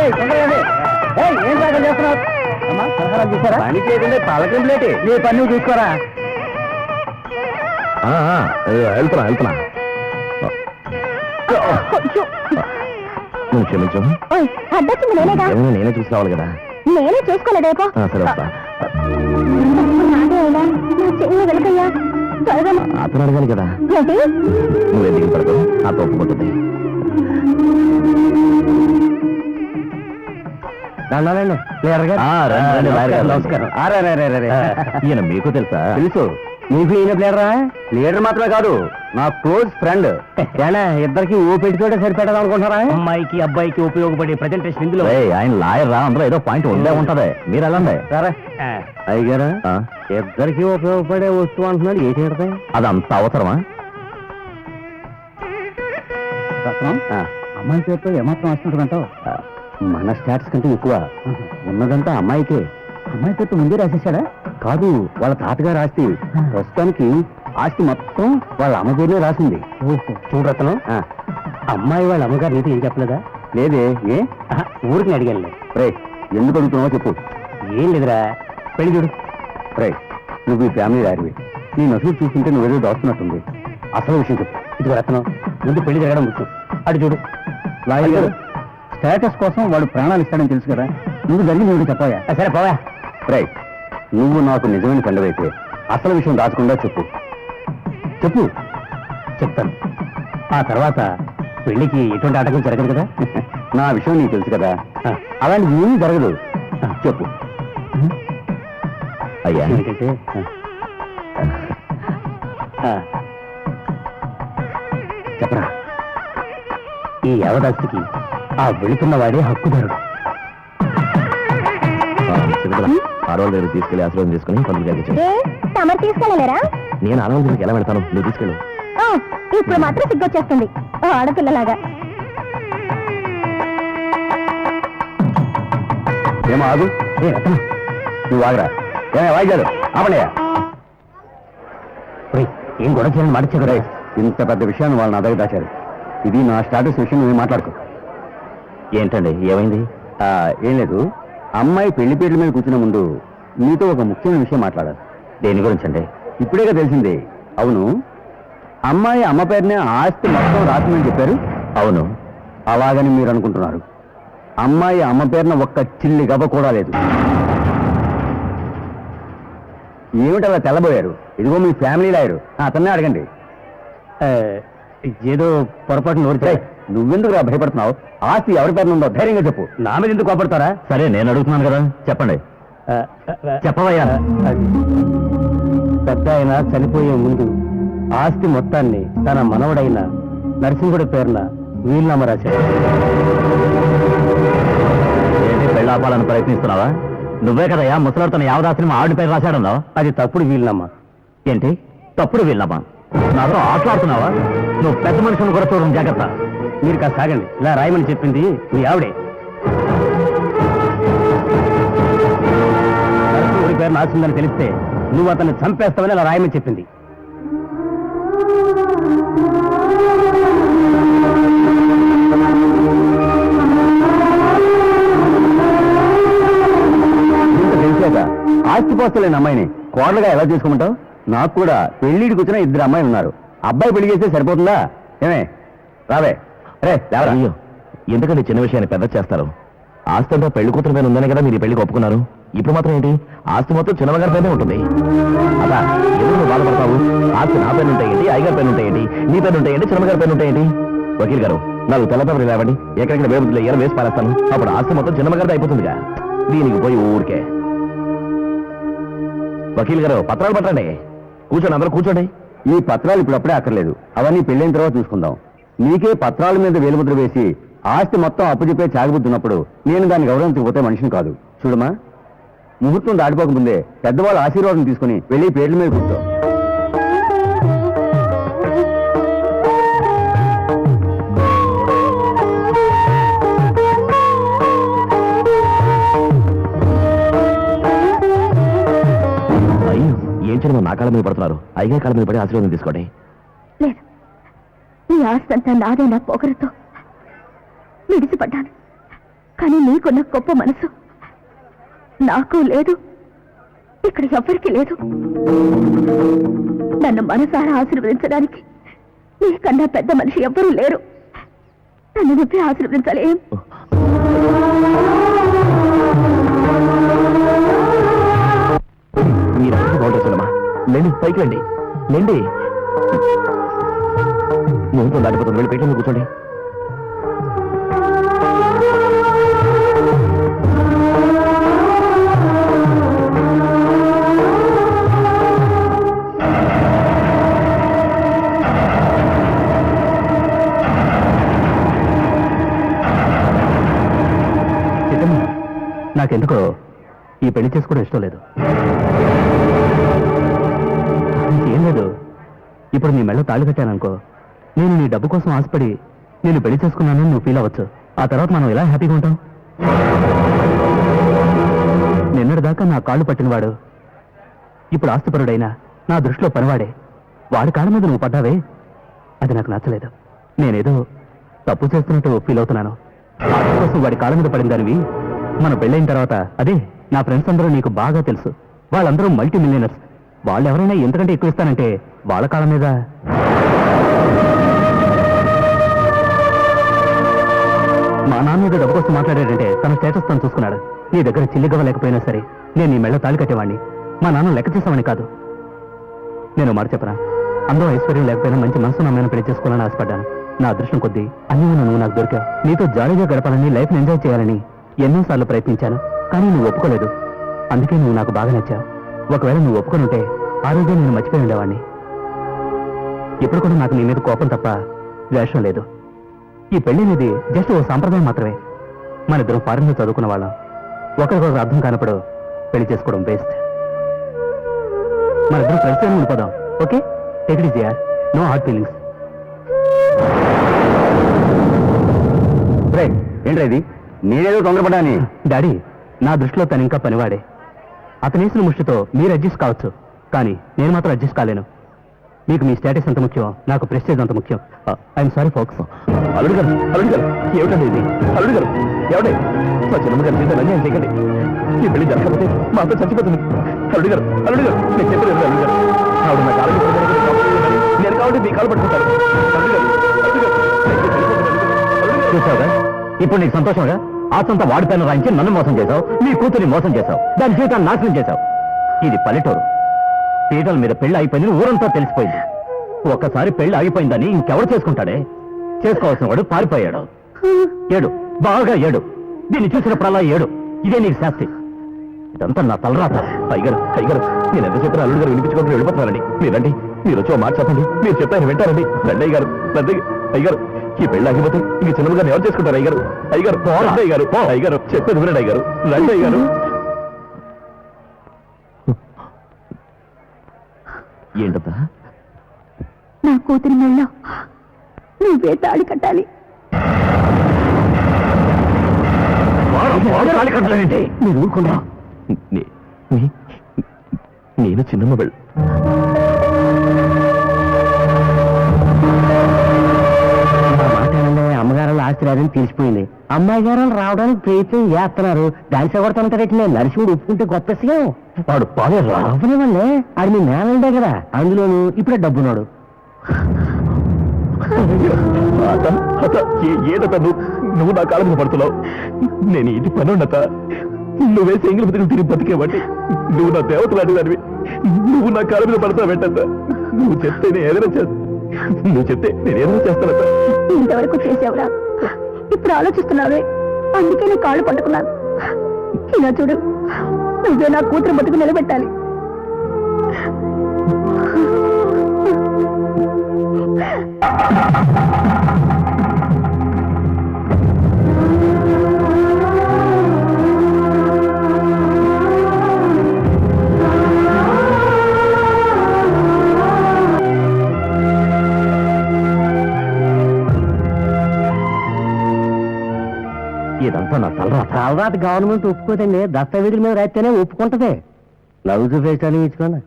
ఏం సాగం చేస్తున్నావు? అమ్మా సలహాలు చూసారా? పని చేయకుండా పలకంప్లేటి నీ పని నువ్వు చూసుకోరా. వెళ్తున్నా నువ్వు క్షమించు. అడ్డొచ్చింది నేనేగా. నేనే చూసి రావాలి కదా. నేనే చూసుకోలేదేపో. సరే వస్తా. వెనకయ్యా అతను అడగాలి కదా. నువ్వు ఎందుకు పడదు, ఆ తప్పుకుంటుంది. నమస్కారం. ఈయన మీకు తెలుసా? తెలుసు. నీకు ఈయన ప్లేడరా? లీడర్ మాత్రమే కాదు, నా క్లోజ్ ఫ్రెండ్. ఇద్దరికి ఓ పెట్టుకోవడం సరిపెడదాం అనుకుంటారా? అమ్మాయికి అబ్బాయికి ఉపయోగపడే ప్రజెంటేషన్ ఇందులో. ఆయన లాయర్ రా, అందులో ఏదో పాయింట్ ఉండే ఉంటది. మీరు వెళ్ళండి. సరే అయ్యారా, ఇద్దరికి ఉపయోగపడే వస్తువు అంటున్నాడు. ఏంటి పెడతాయి? అదంత అవసరమా? అమ్మాయి పేరుతో ఏమాత్రం వస్తుందంటావు? మన స్టాట్స్ కంటే ఎక్కువ ఉన్నదంతా అమ్మాయికే. అమ్మాయి పేరుతో ముందే రాసేసాడా? కాదు, వాళ్ళ తాతగారు ఆస్తి. ప్రస్తుతానికి ఆస్తి మొత్తం వాళ్ళ అమ్మ పేరులో రాసింది. చూడరతను, అమ్మాయి వాళ్ళ అమ్మగారు నీతో ఏం చెప్పలేదా? లేదే. ఏ ఊరికి అడిగానులే. రే ఎందుకు అడుగుతున్నావో చెప్పు. ఏం లేదురా, పెళ్లి చూడు. రే నువ్వు ఈ ఫ్యామిలీ దారివి. నీ నసులు చూస్తుంటే నువ్వేదో దాస్తున్నట్టుంది. అసలు విషయం చెప్పు. ఇది రత్నం, ముందు పెళ్లి జరగడం ముఖ్యం. అటు చూడు. లాయర్ గారు, స్టేటస్ కోసం వాడు ప్రాణాలు ఇస్తాడని తెలుసు కదా, నువ్వు జరిగి నువ్వు చెప్పాయా? సరే పోయా. రైట్, నువ్వు నాకు నిజమైన తండ్రి అసలు విషయం దాచకుండా చెప్పు. చెప్పు. చెప్తాను. ఆ తర్వాత పెళ్లికి ఎటువంటి ఆటకం జరగదు కదా. నా విషయం నీకు తెలుసు కదా, అలాంటి ఏమీ జరగదు. చెప్పు. అయ్యా ఏంటంటే చెప్పరా. ఈ యావదాస్తికి ఆ వెళుతున్న వాడే హక్కుదారుడు. ఆడవాళ్ళ దగ్గర తీసుకెళ్లి ఆశీర్వాదం తీసుకుని పండుగ తమరు తీసుకెళ్ళలేరా? నేను ఆడవాళ్ళ దగ్గరికి ఎలా వెళ్తాను? నువ్వు తీసుకెళ్ళు. ఇప్పుడు మాత్రం సిగ్గొచ్చేస్తుంది ఆడపిల్లలాగా. ఏమో ఆగు. నువ్వు ఆగరా. ఏమే వాయిద్యాలు ఆపలేయా? ఏం గొడవ చేయాలని మాటిచ్చారు. ఇంత పెద్ద విషయాన్ని వాళ్ళు నా దగ్గర దాచారు. ఇది నా స్టాటస్ విషయం, నువ్వు మాట్లాడుకో. ఏంటండి ఏమైంది? ఏం లేదు, అమ్మాయి పెళ్లి పేర్ల మీద కూర్చున్న ముందు మీతో ఒక ముఖ్యమైన విషయం మాట్లాడాలి. దేని గురించి అండి? ఇప్పుడేగా తెలిసింది. అవును, అమ్మాయి అమ్మ పేరునే ఆస్తి మొత్తం రాసిందని చెప్పారు. అవును, అలాగని మీరు అనుకుంటున్నారు. అమ్మాయి అమ్మ పేరున ఒక్క చిల్లి గవ్వ కూడా లేదు. ఏమిటి అలా తెల్లబోయారు? ఇదిగో మీ ఫ్యామిలీ లాయరు, అతన్నే అడగండి. ఏదో పొరపాటు నోరితే నువ్వెందుకు భయపడుతున్నావు? ఆస్తి ఎవరి పేరున ఉందో ధైర్యంగా చెప్పు. నా మీద ఎందుకు కోపడతారా? సరే నేను అడుగుతున్నాను కదా, చెప్పండి. చెప్పవయ్యా. పెద్ద ఆయన చనిపోయే ముందు ఆస్తి మొత్తాన్ని తన మనవడైన నరసింహుడి పేరున వీలునామా రాశాడు. ఏంటి పెళ్ళాపాలని ప్రయత్నిస్తున్నావా? నువ్వే కదయ్యా ముసలాడు తన యావదాస్తిని ఆవిడ పేరు రాశాడన్నావు. అది తప్పుడు వీలునామా. ఏంటి తప్పుడు వీలునామా? నాతో ఆటలాడుతున్నావా? నువ్వు పెద్ద మనుషులను కూడా చూడడం జాగ్రత్త. మీరు కాస్త సాగండి. ఇలా రాయమని చెప్పింది మీ ఆవిడే. నరసింహుడి పేరు నాసిందని తెలిస్తే నువ్వు అతన్ని చంపేస్తావని ఇలా రాయమని చెప్పింది. ఇంత తెలిసాక ఆస్తిపోస్తలేని అమ్మాయిని కోడలుగా ఎలా చేసుకోమంటావు? నాకు కూడా పెళ్లిడికి వచ్చిన ఇద్దరు అమ్మాయిలు ఉన్నారు. అబ్బాయి పెళ్లి చేస్తే సరిపోతుందా? ఏమే రావే. రే అయ్యో, ఎందుకంటే చిన్న విషయాన్ని పెద్ద చేస్తారు. ఆస్తి అంతా పెళ్లి కూతురు మీద ఉందనే కదా మీరు పెళ్లికి ఒప్పుకున్నారు. ఇప్పుడు మాత్రం ఏంటి? ఆస్తి మొత్తం చిన్నగారి పైనే ఉంటుంది. అదా ఎందుకు నువ్వు బాధపడతావు? ఆస్తి నా పేరు ఉంటాయేంటి, అయ్యగారి పేరు ఉంటాయేంటి, నీ పేరు ఉంటాయేంటి, చిన్నగారి పేరు ఉంటాయేంటి? వకీల్ గారు, నాకు తెల్లపేపర్లు లేవండి. ఎక్కడెక్కడ వేపులు వేయాలి వేసి పారేస్తాను. అప్పుడు ఆస్తి మొత్తం చిన్నగారితో అయిపోతుందిగా. దీనికి పోయి ఊరికే. వకీల్ గారు, పత్రాలు పట్టండి. కూర్చోండి, అందరూ కూర్చోండి. ఈ పత్రాలు ఇప్పుడప్పుడే అక్కర్లేదు, అవన్నీ పెళ్ళైన తర్వాత చూసుకుందాం. నీకే పత్రాల మీద వేలుముద్ర వేసి ఆస్తి మొత్తం అప్పచెప్పే చాగిబుద్దున్నప్పుడు నేను దాన్ని గౌరవించకపోతే మనిషిని కాదు. చూడమా, ముహూర్తం దాటిపోకముందే పెద్దవాళ్ళ ఆశీర్వాదం తీసుకుని వెళ్ళి పేర్ల మీద కూర్చో. అయ్యో, ఏం చేయడం? నా కాళ్ళ మీద పడుతున్నారు. అయ్యే కాళ్ళ మీద పడి ఆశీర్వాదం తీసుకోండి. లేదు, ఈ ఆస్తి అంతా నాదే. నా పొగరుతో విడిచిపడ్డాను. కానీ నీకున్న గొప్ప మనసు నాకు లేదు, ఇక్కడ ఎవరికి లేదు. నన్ను మనసారా ఆశీర్వదించడానికి నీకన్నా పెద్ద మనిషి ఎవ్వరూ లేరు. నన్ను నువ్వే ఆశీర్వదించాలి. మీరు బాగుంటుందమ్మా. లేండి, పైకి రండి. లేండి, ముహూర్తం దాటిపోతుంది. వెళ్ళి పైకి కూర్చోండి. నాకెందుకో ఈ పెళ్లి చేసుకోవడం ఇష్టం లేదు. ఏం లేదు, ఇప్పుడు నీ మెళ్ళ తాళి కట్టాననుకో, నేను నీ డబ్బు కోసం ఆశపడి నేను పెళ్లి చేసుకున్నానని నువ్వు ఫీల్ అవ్వచ్చు. ఆ తర్వాత మనం ఎలా హ్యాపీగా ఉంటాం? నిన్నటిదాకా నా కాళ్ళు పట్టినవాడు ఇప్పుడు ఆస్తిపరుడైనా నా దృష్టిలో పనివాడే. వాడి కాళ్ళ మీద నువ్వు పడ్డావే, అది నాకు నచ్చలేదు. నేనేదో తప్పు చేస్తున్నట్టు ఫీల్ అవుతున్నాను. ఆస్తి కోసం వాడి కాళ్ళ మీద పడిన దానివి మన పెళ్ళైన తర్వాత, అదే నా ఫ్రెండ్స్ అందరూ నీకు బాగా తెలుసు, వాళ్ళందరూ మల్టీ మిలియనర్స్. వాళ్ళు ఎవరైనా ఎంతకంటే ఎక్కువ ఇస్తానంటే వాళ్ళ కాళ్ళ మీద. మా నాన్న మీద డబ్బు కోసం మాట్లాడాడంటే తన స్టేటస్ తను చూసుకున్నాడు. నీ దగ్గర చిల్లిగవ్వ లేకపోయినా సరే నేను నీ మెళ్ళ తాళి కట్టేవాడిని. మా నాన్న లెక్క చేసామని కాదు. నేను మాట చెప్పనా, అందరూ ఐశ్వర్యం లేకపోయినా మంచి మనసు నమ్మైన పెళ్లి చేసుకోవాలని ఆశపడ్డాను. నా అదృష్టం కొద్దీ అన్నీ నువ్వు నాకు దొరికావు. నీతో జాలీగా గడపాలని, లైఫ్ని ఎంజాయ్ చేయాలని ఎన్నోసార్లు ప్రయత్నించాను, కానీ నువ్వు ఒప్పుకోలేదు. అందుకే నువ్వు నాకు బాగా నచ్చావు. ఒకవేళ నువ్వు ఒప్పుకొని ఉంటే ఆ రోజే నేను మర్చిపోయి ఉండేవాడిని. ఇప్పుడు కూడా నాకు నీ మీద కోపం తప్ప ద్వేషం లేదు. ఈ పెళ్లి అనేది జస్ట్ ఓ సాంప్రదాయం మాత్రమే. మన ఇద్దరం ఫారెన్లో చదువుకున్న వాళ్ళం. ఒకరికొకరు అర్థం కానప్పుడు పెళ్లి చేసుకోవడం వేస్ట్. మన ఇద్దరం ఫ్రెండ్స్ అని ఉండిపోదాం. Okay, take it easy, no hard feelings. ఏంట్రా ఇది? నేనేదో తొందరపడ్డాని. డాడీ, నా దృష్టిలో తను ఇంకా పనివాడే. అతనేసిన ముష్టితో మీరు అడ్జస్ట్ కావచ్చు, కానీ నేను మాత్రం అడ్జస్ట్ కాలేను. మీకు మీ స్టేటస్ ఎంత ముఖ్యం, నాకు ప్రెస్టేజ్ అంత ముఖ్యం. I'm sorry folks. అల్లుడు గారు, అల్లుడు గారు, ఏమిటండి ఇది? అల్లుడు గారు, ఏమిటే? మా చిన్నమ్మ గారు చేత అన్యాయం చేయకండి. ఈ పెళ్లి జరగకపోతే మా అత్త చచ్చిపోతుంది. అల్లుడు గారు, అల్లుడు గారు, నేను చెప్పలేదు అల్లుడు గారు. ఆవిడ నా కాలం నేను కాబట్టి మీ కాలు పట్టుకుంటారు. అల్లుడు గారు, అల్లుడు గారు, చూసావుగా, ఇప్పుడు నీకు సంతోషంగా ఆ సొంత వాడి పైన రాయించి నన్ను మోసం చేశావు, నీ కూతురిని మోసం చేశావు, దాని జీవితాన్ని నాశనం చేశావు. ఇది పల్లెటూరు. పీటల మీద పెళ్లి అయిపోయిందని ఊరంతా తెలిసిపోయింది. ఒక్కసారి పెళ్లి అయిపోయిందని ఇంకెవరు చేసుకుంటాడే? చేసుకోవాల్సిన వాడు పారిపోయాడు. ఏడు, బాగా ఏడు. దీన్ని చూసినప్పుడల్లా ఏడు. ఇదే నీకు శాస్తి. ఇదంతా నా తలరాత. అయ్యగారు, అయ్యగారు, నేను ఎంత చెప్పిన అల్లుడు గారు వినిపించుకోకుండా వెళ్ళిపోతున్నారండి. మీరండి, మీరు వచ్చి మాట చెప్పండి. మీరు చెప్తే ఆయన వింటారండి. రండి అయ్యగారు, రండి అయ్యగారు. ఈ పెళ్లి ఆగిపోతే ఇంక చిన్నమ్మ గారిని ఎవరు చేసుకుంటారు? అయ్యగారు, అయ్యగారు, అయ్యగారు, అయ్యగారు, చెప్పేది వినండి అయ్యగారు. రండి అయ్యగారు. ఏంటబ్బా? నా కూతురి మెళ్ళ నువ్వే తాళి కట్టాలి. తాళి కట్టాలంటే నేను ఊరుకున్నా. నేను చిన్నమ్మ వెళ్ళు. అమ్మగారు ఆస్తి రాదని తెలిసిపోయింది. అమ్మాయి గారు రావడానికి ప్రయత్నం చేస్తున్నారు. దాని సెగొడతానంటారేంటి? నేను నరసింహుడు ఒప్పుకుంటే గొప్ప విషయం. వాడు పాలే రావనివ్వండి. అది మీ మేనల్డే కదా, అందులోను ఇప్పుడే డబ్బున్నాడు. ఏదత నువ్వు నా కాళ్ళ మీద పడుతున్నావు. నేను ఇంటి పనున్నత నువ్వే సెంగిల్ బతికి తిరిగి బతికేవాటి. నువ్వు నా దేవత లాంటి దానివి. నువ్వు నా కాళ్ళ మీద పడతావు పెట్టంత. నువ్వు చెప్తే నేను ఏదైనా చేస్తా. నువ్వు చెప్తే నేను ఏదైనా చేస్తానట. ఇంతవరకు చేసావురా, ఇప్పుడు ఆలోచిస్తున్నావే. అందుకే నీ కాళ్ళు పట్టుకున్నాను. ఇలా చూడు, నువ్వే నా కూతురు బతుకు నిలబెట్టాలి. ఇదంతా నా తలరాత. గవర్నమెంట్ ఒప్పుకోదండి, దస్తావేజుల మీద రాయితేనే ఒప్పుకుంటది. లవ్ చూపేస్తాను ఇచ్చుకోండి.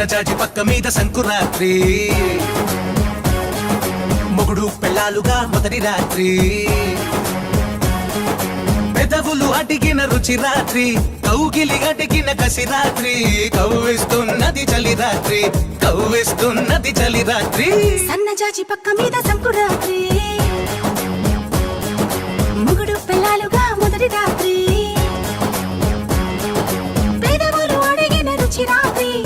సన్నజాజి పక్క మీద సంకురాత్రి మొగుడు పెళ్ళాలుగా మొదటి రాత్రి పెదవులు అడిగిన రుచి రాత్రి కౌగిలి అడిగిన కసి రాత్రి కవ్విస్తున్నది చలి రాత్రి కవ్విస్తున్నది చలి రాత్రి సన్నజాజి పక్క మీద సంకురాత్రి